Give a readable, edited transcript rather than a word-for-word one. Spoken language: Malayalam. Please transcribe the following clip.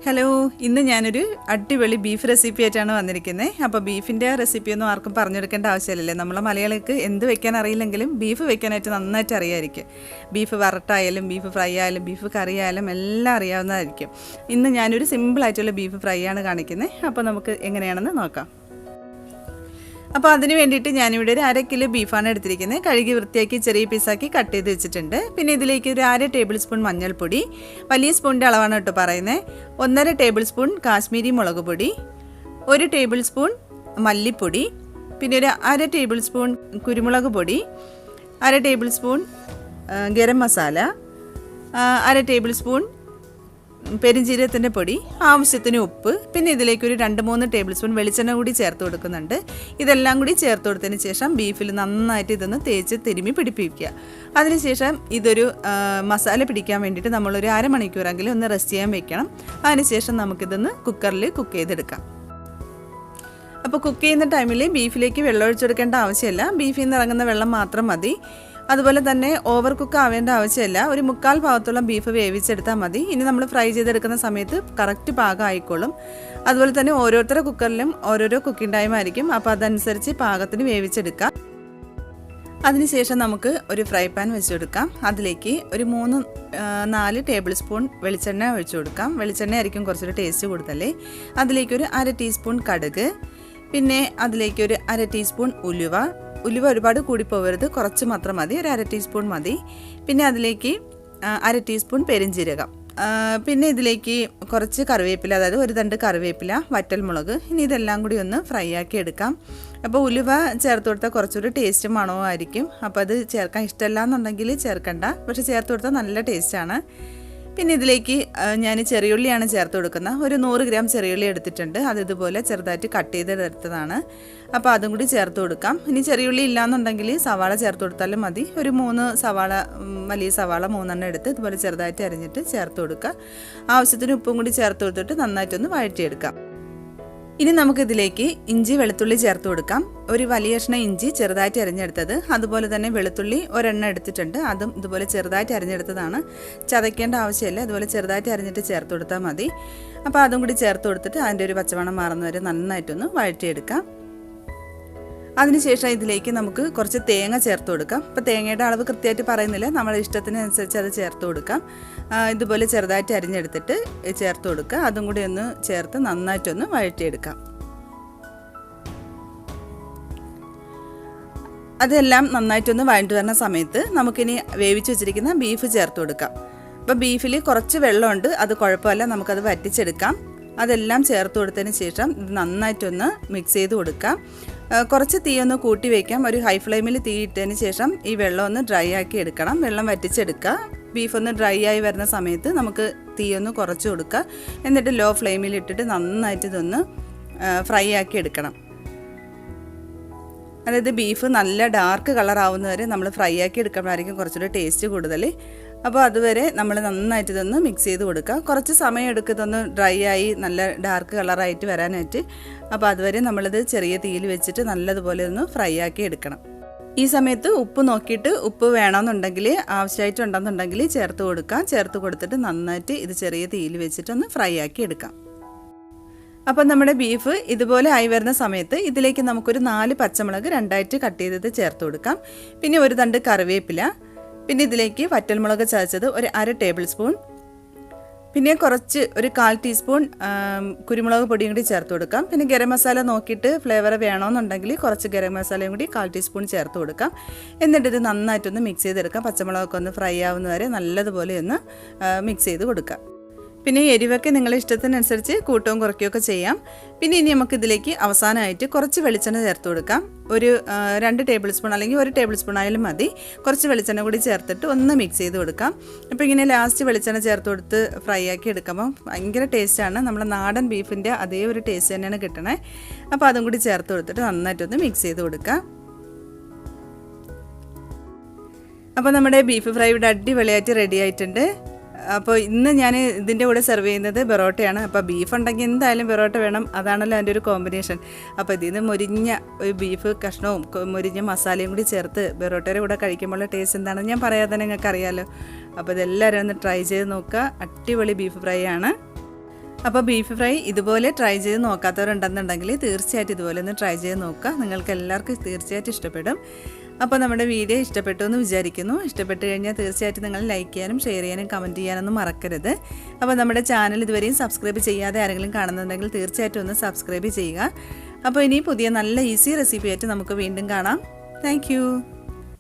ഹലോ, ഇന്ന് ഞാനൊരു അടിപൊളി ബീഫ് റെസിപ്പി ആയിട്ടാണ് വന്നിരിക്കുന്നത്. അപ്പോൾ ബീഫിൻ്റെ റെസിപ്പിയൊന്നും ആർക്കും പറഞ്ഞെടുക്കേണ്ട ആവശ്യമില്ലല്ലേ. നമ്മളെ മലയാളികൾക്ക് എന്ത് വെക്കാൻ അറിയില്ലെങ്കിലും ബീഫ് വെക്കാനായിട്ട് നന്നായിട്ട് അറിയാമായിരിക്കും. ബീഫ് വറട്ടായാലും ബീഫ് ഫ്രൈ ആയാലും ബീഫ് കറി ആയാലും എല്ലാം അറിയാവുന്നതായിരിക്കും. ഇന്ന് ഞാനൊരു സിമ്പിളായിട്ടുള്ള ബീഫ് ഫ്രൈ ആണ് കാണിക്കുന്നത്. അപ്പോൾ നമുക്ക് എങ്ങനെയാണെന്ന് നോക്കാം. അപ്പോൾ അതിന് വേണ്ടിയിട്ട് ഞാനിവിടെ ഒരു 1/2 കിലോ ബീഫാണ് എടുത്തിരിക്കുന്നത്. കഴുകി വൃത്തിയാക്കി ചെറിയ പീസാക്കി കട്ട് ചെയ്ത് വെച്ചിട്ടുണ്ട്. പിന്നെ ഇതിലേക്ക് ഒരു 1/2 ടേബിൾ സ്പൂൺ മഞ്ഞൾപ്പൊടി, വലിയ സ്പൂണിൻ്റെ അളവാണ് കേട്ടോ പറയുന്നത്. 1.5 ടേബിൾ സ്പൂൺ കാശ്മീരി മുളക് പൊടി, 1 ടേബിൾ സ്പൂൺ മല്ലിപ്പൊടി, പിന്നെ ഒരു 1/2 ടേബിൾ സ്പൂൺ കുരുമുളക് പൊടി, 1/2 tablespoon garam masala, 1/2 tablespoon പെരുംജീരകത്തിൻ്റെ പൊടി, ആവശ്യത്തിന് ഉപ്പ്, പിന്നെ ഇതിലേക്ക് ഒരു 2-3 ടേബിൾ സ്പൂൺ വെളിച്ചെണ്ണ കൂടി ചേർത്ത് കൊടുക്കുന്നുണ്ട്. ഇതെല്ലാം കൂടി ചേർത്ത് കൊടുത്തതിന് ശേഷം ബീഫിൽ നന്നായിട്ട് ഇതൊന്ന് തേച്ച് തിരുമ്മി പിടിപ്പിക്കുക. അതിനുശേഷം ഇതൊരു മസാല പിടിക്കാൻ വേണ്ടിയിട്ട് നമ്മളൊരു അരമണിക്കൂറെങ്കിലും ഒന്ന് റെസ്റ്റ് ചെയ്യാൻ വെക്കണം. അതിനുശേഷം നമുക്കിതൊന്ന് കുക്കറിൽ കുക്ക് ചെയ്തെടുക്കാം. അപ്പോൾ കുക്ക് ചെയ്യുന്ന ടൈമിൽ ബീഫിലേക്ക് വെള്ളം ഒഴിച്ചെടുക്കേണ്ട ആവശ്യമില്ല. ബീഫിൽ നിന്ന് ഇറങ്ങുന്ന വെള്ളം മാത്രം മതി. അതുപോലെ തന്നെ ഓവർ കുക്ക് ആവേണ്ട ആവശ്യമില്ല. ഒരു 1/4 ഭാഗത്തോളം ബീഫ് വേവിച്ചെടുത്താൽ മതി. ഇനി നമ്മൾ ഫ്രൈ ചെയ്തെടുക്കുന്ന സമയത്ത് കറക്റ്റ് പാകം ആയിക്കോളും. അതുപോലെ തന്നെ ഓരോരുത്തരുടെ കുക്കറിലും ഓരോരോ കുക്കിംഗ് ടൈം ആയിരിക്കും. അപ്പോൾ അതനുസരിച്ച് പാകത്തിന് വേവിച്ചെടുക്കാം. അതിനുശേഷം നമുക്ക് ഒരു ഫ്രൈ പാൻ വെച്ചെടുക്കാം. അതിലേക്ക് ഒരു 3-4 ടേബിൾ സ്പൂൺ വെളിച്ചെണ്ണ ഒഴിച്ചു കൊടുക്കാം. വെളിച്ചെണ്ണ ആയിരിക്കും കുറച്ചൊരു ടേസ്റ്റ് കൂടുതലേ. അതിലേക്കൊരു 1/2 ടീസ്പൂൺ കടുക്, പിന്നെ അതിലേക്കൊരു 1/2 ടീസ്പൂൺ ഉലുവ ഒരുപാട് കൂടിപ്പോവരുത്, കുറച്ച് മാത്രം മതി, ഒരു 1/2 ടീസ്പൂൺ മതി. പിന്നെ അതിലേക്ക് 1/2 ടീസ്പൂൺ പെരുംജീരകം, പിന്നെ ഇതിലേക്ക് കുറച്ച് കറിവേപ്പില, അതായത് ഒരു തണ്ട് കറിവേപ്പില, വറ്റൽമുളക്. ഇനി ഇതെല്ലാം കൂടി ഒന്ന് ഫ്രൈ ആക്കി എടുക്കാം. അപ്പോൾ ഉലുവ ചേർത്ത് കൊടുത്താൽ കുറച്ചൊരു ടേസ്റ്റ് മണവുമായിരിക്കും. അപ്പോൾ അത് ചേർക്കാൻ ഇഷ്ടമല്ല എന്നുണ്ടെങ്കിൽ ചേർക്കണ്ട, പക്ഷെ ചേർത്ത് കൊടുത്താൽ നല്ല ടേസ്റ്റാണ്. പിന്നെ ഇതിലേക്ക് ഞാൻ ചെറിയുള്ളിയാണ് ചേർത്ത് കൊടുക്കുന്നത്. ഒരു 100 ഗ്രാം ചെറിയുള്ളി എടുത്തിട്ടുണ്ട്. അത് ഇതുപോലെ ചെറുതായിട്ട് കട്ട് ചെയ്തെടുത്തതാണ്. അപ്പോൾ അതും കൂടി ചേർത്ത് കൊടുക്കാം. ഇനി ചെറിയുള്ളി ഇല്ലയെന്നുണ്ടെങ്കിൽ സവാള ചേർത്ത് കൊടുത്താലും മതി. ഒരു 3 സവാള, വലിയ സവാള 3 എടുത്ത് ഇതുപോലെ ചെറുതായിട്ട് അരിഞ്ഞിട്ട് ചേർത്ത് കൊടുക്കുക. ആവശ്യത്തിന് ഉപ്പും കൂടി ചേർത്ത് കൊടുത്തിട്ട് നന്നായിട്ടൊന്ന് വഴറ്റിയെടുക്കാം. ഇനി നമുക്കിതിലേക്ക് ഇഞ്ചി വെളുത്തുള്ളി ചേർത്ത് കൊടുക്കാം. ഒരു വലിയ കഷ്ണം ഇഞ്ചി ചെറുതായിട്ട് അരിഞ്ഞെടുത്തത്, അതുപോലെ തന്നെ വെളുത്തുള്ളി ഒരെണ്ണം എടുത്തിട്ടുണ്ട്. അതും ഇതുപോലെ ചെറുതായിട്ട് അരിഞ്ഞെടുത്തതാണ്. ചതയ്ക്കേണ്ട ആവശ്യമില്ല, അതുപോലെ ചെറുതായിട്ട് അരിഞ്ഞിട്ട് ചേർത്ത് കൊടുത്താൽ മതി. അപ്പോൾ അതും കൂടി ചേർത്ത് കൊടുത്തിട്ട് അതിൻ്റെ ഒരു പച്ചമണം മാറുന്നവരെ നന്നായിട്ടൊന്ന് വഴറ്റിയെടുക്കാം. അതിനുശേഷം ഇതിലേക്ക് നമുക്ക് കുറച്ച് തേങ്ങ ചേർത്ത് കൊടുക്കാം. അപ്പോൾ തേങ്ങയുടെ അളവ് കൃത്യമായിട്ട് പറയുന്നില്ല, നമ്മുടെ ഇഷ്ടത്തിനനുസരിച്ച് അത് ചേർത്ത് കൊടുക്കാം. ഇതുപോലെ ചെറുതായിട്ട് അരിഞ്ഞെടുത്തിട്ട് ചേർത്ത് കൊടുക്കുക. അതും കൂടി ഒന്ന് ചേർത്ത് നന്നായിട്ടൊന്ന് വഴറ്റിയെടുക്കാം. അതെല്ലാം നന്നായിട്ടൊന്ന് വഴറ്റി വരുന്ന സമയത്ത് നമുക്കിനി വേവിച്ച് വെച്ചിരിക്കുന്ന ബീഫ് ചേർത്ത് കൊടുക്കാം. അപ്പോൾ ബീഫിൽ കുറച്ച് വെള്ളമുണ്ട്, അത് കുഴപ്പമില്ല, നമുക്കത് വറ്റിച്ചെടുക്കാം. അതെല്ലാം ചേർത്ത് കൊടുത്തതിന് ശേഷം ഇത് നന്നായിട്ടൊന്ന് മിക്സ് ചെയ്ത് കൊടുക്കാം. കുറച്ച് തീ ഒന്ന് കൂട്ടി വയ്ക്കാം. ഒരു ഹൈ ഫ്ലെയിമിൽ തീ ഇട്ടതിന് ശേഷം ഈ വെള്ളം ഒന്ന് ഡ്രൈ ആക്കി എടുക്കണം. വെള്ളം വറ്റിച്ചെടുക്കുക. ബീഫ് ഒന്ന് ഡ്രൈ ആയി വരുന്ന സമയത്ത് നമുക്ക് തീ ഒന്ന് കുറച്ച് കൊടുക്കുക. എന്നിട്ട് ലോ ഫ്ലെയിമിൽ ഇട്ടിട്ട് നന്നായിട്ട് ഇതൊന്ന് ഫ്രൈ ആക്കി എടുക്കണം. അതായത് ബീഫ് നല്ല ഡാർക്ക് കളർ ആവുന്നവരെ നമ്മൾ ഫ്രൈ ആക്കി എടുക്കുമ്പോഴായിരിക്കും കുറച്ചുകൂടി ടേസ്റ്റ് കൂടുതൽ. അപ്പോൾ അതുവരെ നമ്മൾ നന്നായിട്ട് ഇതൊന്ന് മിക്സ് ചെയ്ത് കൊടുക്കുക. കുറച്ച് സമയം എടുക്കും ഇതൊന്ന് ഡ്രൈ ആയി നല്ല ഡാർക്ക് കളറായിട്ട് വരാനായിട്ട്. അപ്പോൾ അതുവരെ നമ്മളിത് ചെറിയ തീയിൽ വെച്ചിട്ട് നല്ലതുപോലെ ഒന്ന് ഫ്രൈ ആക്കി എടുക്കണം. ഈ സമയത്ത് ഉപ്പ് നോക്കിയിട്ട് ഉപ്പ് വേണമെന്നുണ്ടെങ്കിൽ, ആവശ്യമായിട്ടുണ്ടെന്നുണ്ടെങ്കിൽ ചേർത്ത് കൊടുക്കാം. ചേർത്ത് കൊടുത്തിട്ട് നന്നായിട്ട് ഇത് ചെറിയ തീയിൽ വെച്ചിട്ടൊന്ന് ഫ്രൈ ആക്കി എടുക്കാം. അപ്പം നമ്മുടെ ബീഫ് ഇതുപോലെ ആയി വരുന്ന സമയത്ത് ഇതിലേക്ക് നമുക്കൊരു 4 പച്ചമുളക് 2ആയിട്ട് കട്ട് ചെയ്തത് ചേർത്ത് കൊടുക്കാം. പിന്നെ ഒരു തണ്ട് കറിവേപ്പില, പിന്നെ ഇതിലേക്ക് വറ്റൽമുളക് ചതച്ചത് ഒരു 1/2 ടേബിൾ സ്പൂൺ, പിന്നെ കുറച്ച് ഒരു 1/4 ടീസ്പൂൺ കുരുമുളക് പൊടിയും കൂടി ചേർത്ത് കൊടുക്കാം. പിന്നെ ഗരം മസാല നോക്കിയിട്ട് ഫ്ലേവർ വേണമെന്നുണ്ടെങ്കിൽ കുറച്ച് ഗരം മസാലയും കൂടി 1/4 ടീസ്പൂൺ ചേർത്ത് കൊടുക്കാം. എന്നിട്ട് ഇത് നന്നായിട്ടൊന്ന് മിക്സ് ചെയ്തെടുക്കാം. പച്ചമുളകൊക്കെ ഒന്ന് ഫ്രൈ ആവുന്നവരെ നല്ലതുപോലെ ഒന്ന് മിക്സ് ചെയ്ത് കൊടുക്കാം. പിന്നെ എരിവൊക്കെ നിങ്ങളുടെ ഇഷ്ടത്തിനനുസരിച്ച് കൂട്ടവും കുറയ്ക്കുകയൊക്കെ ചെയ്യാം. പിന്നെ ഇനി നമുക്കിതിലേക്ക് അവസാനമായിട്ട് കുറച്ച് വെളിച്ചെണ്ണ ചേർത്ത് കൊടുക്കാം. ഒരു 2 ടേബിൾ സ്പൂൺ അല്ലെങ്കിൽ 1 ടേബിൾ സ്പൂൺ ആയാലും മതി. കുറച്ച് വെളിച്ചെണ്ണ കൂടി ചേർത്തിട്ട് ഒന്ന് മിക്സ് ചെയ്ത് കൊടുക്കാം. അപ്പോൾ ഇങ്ങനെ ലാസ്റ്റ് വെളിച്ചെണ്ണ ചേർത്ത് കൊടുത്ത് ഫ്രൈ ആക്കി എടുക്കുമ്പോൾ ഭയങ്കര ടേസ്റ്റാണ്. നമ്മുടെ നാടൻ ബീഫിൻ്റെ അതേ ഒരു ടേസ്റ്റ് തന്നെയാണ് കിട്ടണേ. അപ്പോൾ അതും കൂടി ചേർത്ത് കൊടുത്തിട്ട് നന്നായിട്ടൊന്ന് മിക്സ് ചെയ്ത് കൊടുക്കാം. അപ്പോൾ നമ്മുടെ ബീഫ് ഫ്രൈ ഇവിടെ അടിപൊളിയായിട്ട് റെഡി ആയിട്ടുണ്ട്. അപ്പോൾ ഇന്ന് ഞാൻ ഇതിൻ്റെ കൂടെ സെർവ് ചെയ്യുന്നത് ബെറോട്ടയാണ്. അപ്പോൾ ബീഫ് ഉണ്ടെങ്കിൽ എന്തായാലും ബെറോട്ട വേണം, അതാണല്ലോ അതിൻ്റെ ഒരു കോമ്പിനേഷൻ. അപ്പോൾ ഇതിന് മുരിഞ്ഞ ഒരു ബീഫ് കഷ്ണവും മുരിഞ്ഞ മസാലയും കൂടി ചേർത്ത് ബെറോട്ടയുടെ കൂടെ കഴിക്കുമ്പോൾ ടേസ്റ്റ് എന്താണെന്ന് ഞാൻ പറയാതെ തന്നെ നിങ്ങൾക്ക് അറിയാമല്ലോ. അപ്പോൾ ഇതെല്ലാവരും ഒന്ന് ട്രൈ ചെയ്ത് നോക്കുക. അടിപൊളി ബീഫ് ഫ്രൈ ആണ്. അപ്പോൾ ബീഫ് ഫ്രൈ ഇതുപോലെ ട്രൈ ചെയ്ത് നോക്കാത്തവരുണ്ടെന്നുണ്ടെങ്കിൽ തീർച്ചയായിട്ടും ഇതുപോലെ ഒന്ന് ട്രൈ ചെയ്ത് നോക്കുക. നിങ്ങൾക്ക് എല്ലാവർക്കും തീർച്ചയായിട്ടും ഇഷ്ടപ്പെടും. അപ്പോൾ നമ്മുടെ വീഡിയോ ഇഷ്ടപ്പെട്ടു എന്ന് വിചാരിക്കുന്നു. ഇഷ്ടപ്പെട്ട് കഴിഞ്ഞാൽ തീർച്ചയായിട്ടും നിങ്ങൾ ലൈക്ക് ചെയ്യാനും ഷെയർ ചെയ്യാനും കമൻറ്റ് ചെയ്യാനൊന്നും മറക്കരുത്. അപ്പോൾ നമ്മുടെ ചാനൽ ഇതുവരെയും സബ്സ്ക്രൈബ് ചെയ്യാതെ ആരെങ്കിലും കാണുന്നുണ്ടെങ്കിൽ തീർച്ചയായിട്ടും ഒന്ന് സബ്സ്ക്രൈബ് ചെയ്യുക. അപ്പോൾ ഇനി പുതിയ നല്ല ഈസി റെസിപ്പി ആയിട്ട് നമുക്ക് വീണ്ടും കാണാം. താങ്ക്